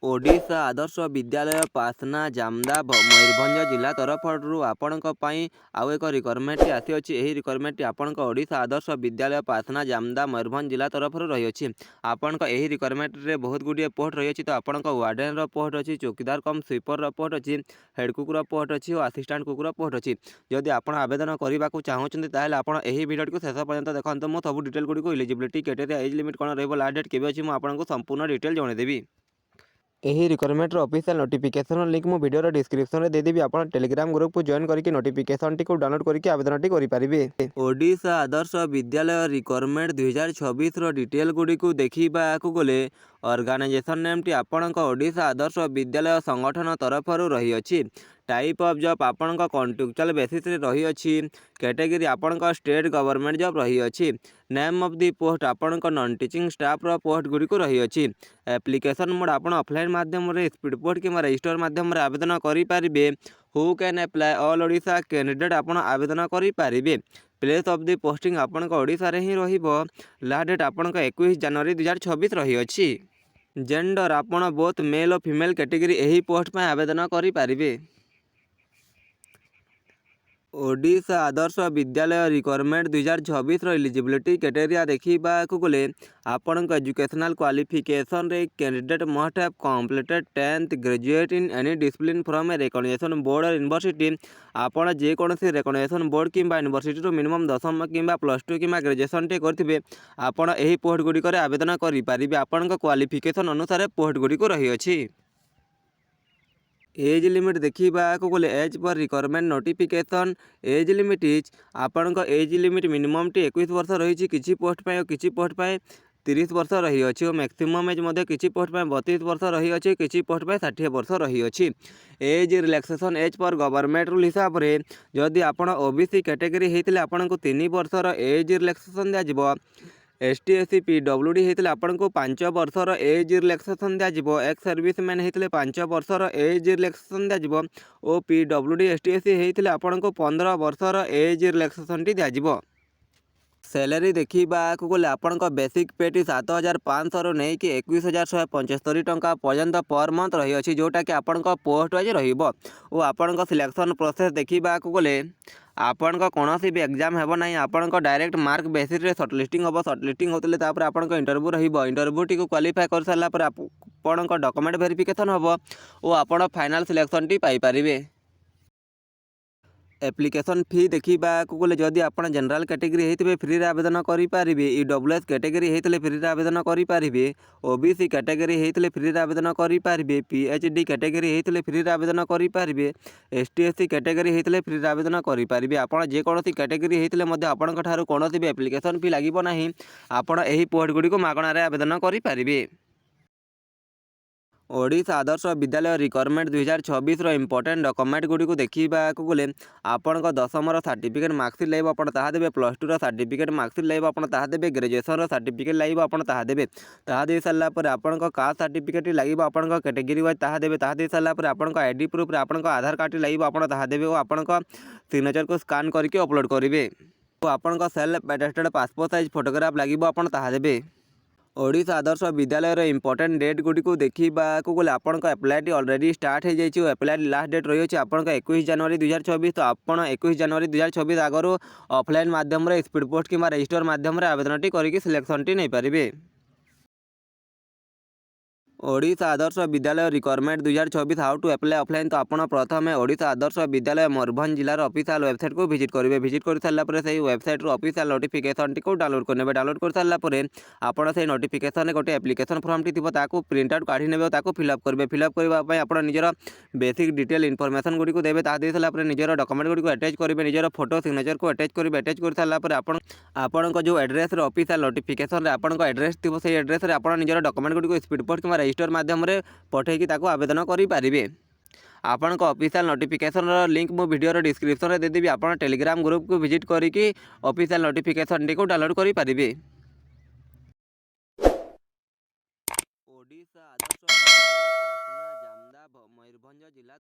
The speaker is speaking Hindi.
ओडिशा आदर्श विद्यालय पासना जामदा मयूरभंज जिला तरफ आपणक आउ एक रिक्वायरमेंट आसी यही रिक्वायरमेंट आपणक ओडिशा आदर्श विद्यालय पासना जामदा मयूरभंज जिला तरफ रही आपणक यही रिक्वायरमेंट रे बहुत गुड़िए पोस्ट रही तो आपणक वार्डेन पोस्ट अच्छी चौकीदार कम स्वीपर पोस्ट अच्छी हेड कुकर पोस्ट अच्छी और असिस्टेंट कुकर पोस्ट अच्छी जदि आप आवेदन करने को चाहते हैं आप भिडियो को शेष पर्यंत देखते मुझे सब detail Gudi eligibility criteria age limit कौन रही लास्ट डेट केवे अच्छी मुझे संपूर्ण डिटेल जनईदेवी। यही रिक्वायरमेंट ऑफिशियल नोटिफिकेशन लिंक मु वीडियो डिस्क्रिप्शन में देदेवी आप टेलीग्राम ग्रुप को जॉइन करके नोटिफिकेशन टी को डाउनलोड करके आवेदन टी करेंगे। ओडिशा आदर्श विद्यालय रिक्वायरमेंट 2026 डिटेल गुड़ी को देखा गले ऑर्गेनाइजेशन नेम टी आपणक ओडिशा आदर्श विद्यालय संगठन तरफ रही अछि। टाइप ऑफ जॉब आपणक कॉन्ट्रैक्चुअल बेसिस रे रही अछि। कैटेगरी आपणक स्टेट गवर्नमेंट जॉब रही अछि। नेम ऑफ दी पोस्ट आपणक नॉन टीचिंग स्टाफ रो पोस्ट गुड़ी को रही अछि। एप्लिकेशन मोड आपण ऑफलाइन माध्यम रे स्पीड पोस्ट कि रजिस्टर माध्यम रे आवेदन करि पारिबे। Who can apply all Odisha candidate आपण आवेदन करि पारिबे। प्लेस ऑफ दी पोस्टिंग आपणक ओडिशा रे ही रहिबो। लास्ट डेट आपणक 21 जनवरी 2026 रही अछि। जेंडर आपण बोथ मेल और फीमेल कैटेगरी यही पोस्ट में आवेदन करि पारिबे। Odisha Adarsha Vidyalaya requirement 2026 eligibility criteria देखा गले आपण एजुकेशनल क्वालिफिकेशन रे candidate must have completed 10th graduate in any discipline from A recognition board और यूनिवर्सिटी। आपण जेकोसी रिकॉग्निशन बोर्ड कि यूनिवर्सिटी मिनिमम 10th कि +2 कि ग्रेजुएशन टे करेंगे आपण यही पोस्ट गुड़िक आवेदन करेंगे। आपण क्वालिफिकेशन अनुसार पोस्ट गुड़िक रही अछि। एज लिमिट देखा गले एज पर requirement notification age limit is आपण एज लिमिट मिनिमम टी 21 वर्ष रही किसी पोस्ट पर और किसी पोस्ट पर 30 वर्ष रही अच्छी और मैक्सिमम एज किसी पोस्ट पर 32 वर्ष रही अच्छी किसी पोस्ट पर 60 वर्ष रही अच्छी। एज रिलैक्सेशन एज पर गवर्नमेंट रूल हिसाब से जदि आप ओबीसी कैटेगरी होते आपन को 3 वर्षर एज रिलैक्सेशन दिज्व। ST SC PWD होते आपन को 5 वर्षर एज रिलैक्सेशन दिज्व। एक्स सर्विसमैन होते 5 वर्षर एज रिलैक्सेशन दिज्व और PWD ST SC होते आपन को 15 वर्षर एज रिलैक्सेशन टी दिज्व। सैलरी देखा गले आपण बेसिक पेटी 7500 रु नहीं कि 21175 टंका पर्यंत पर मंथ रही अच्छी जोटा कि आपण पोस्ट वाइज रहा। सिलेक्शन प्रोसेस देखा गले आपण कौन भी एग्जाम हेब ना आपण डायरेक्ट मार्क बेसिस रे सर्टलिस्टिंग हम सर्टलिस्टिंग होते आपण इंटरव्यू रही इंटरव्यू टी क्वालिफाई कर सारापर आपण डॉक्यूमेंट वेरिफिकेशन हम और आपण फाइनल सिलेक्शन टी पाई परिबे। एप्लिकेशन फी देखा गले जदि आप जनरल कैटेगरी होते फ्री आवेदन करेंगे। EWS कैटेगरी होते फ्री आवेदन करेंगे। OBC कैटेगरी होते फ्री आवेदन करेंगे। PhD कैटेगरी होते फ्री आवेदन करेंगे। ST SC कैटेगरी होते फ्री आवेदन करेंगे। आपड़ जेकोसी कैटेगरी होते आपण कौन भी एप्लिकेशन फी लगे ना आपण यही पोस्ट गुड़ी मागणार आवेदन करेंगे। Odisha Adarsha Vidyalaya requirement 2026 important document Gudi को देखा गले आपण 10th सर्टिफिकेट मार्कसीट लाइव आप देवे। +2 सर्टिफिकेट मार्कसीट लाइव आप देवे। ग्रेजुएशन सर्टिफिकेट लाइव आप देवे। दे सारापर आपण कास्ट सर्टिफिकेट लाइव आपण कैटेगरी वाइज देवे। दे सारापर आपण आईडी प्रूफ आपण आधार कार्ड लाइव आप देवे और आपण सिग्नेचर को स्कान करके अपलोड करेंगे। आपण self attested passport size photograph लगे आप देवे। ओडिशा आदर्श विद्यालय इंपोर्टेंट डेट गुड़ी को देखा गले आपण एप्लायटी ऑलरेडी स्टार्ट हो जाए। एप्लाय लास्ट डेट रही है आपन 21 जनवरी 2026। तो आप 21 जनवरी 2026 आगु ऑफलाइन माध्यम स्पीड पोस्ट कि रजिस्टर माध्यम आवेदन टी करके सिलेक्शन टी नहीं पारे। Odisha Adarsha Vidyalaya requirement 2026 how to apply offline. तो आप प्रथम ओडिशा आदर्श विद्यालय मयूरभंज जिलार ऑफिशियल वेबसाइट को विजिट करेंगे। विजिट कर सारापर से वेबसाइट ऑफिशियल नोटिफिकेशन टी को डाउनलोड करेंगे। डाउनलोड कर सारापर आपड़ से नोटिफिकेशन गोटे एप्लिकेशन फॉर्म टी थी प्रिंट आउट काढ़ी ने फिलअप करेंगे। फिलअप करने आप निजर बेसिक डिटेल इनफॉरमेशन गुड़ी को देवे। दे सारापर निजर डॉक्यूमेंट गुड़ी को अटैच करेंगे। निजर फोटो सिग्नेचर को अटैच करेंगे। अटैच कर सारापर आपण जो एड्रेस ऑफिशियल नोटिफिकेशन आपण एड्रेस थी से एड्रेस आप निजर डॉक्यूमेंट गुड़ी को स्पीड पोस्ट कि रजिस्टर माध्यम पठेकी आवेदन करेंगे। आपण ऑफिशियल नोटिफिकेशन लिंक मो वीडियो डिस्क्रिप्शन में देदेवी। आप टेलीग्राम ग्रुप को विजिट करके ऑफिशियल नोटिफिकेशन टी को डाउनलोड करेंगे। ओडिशा आदर्श पासना जामदा मयूरभंज जिला।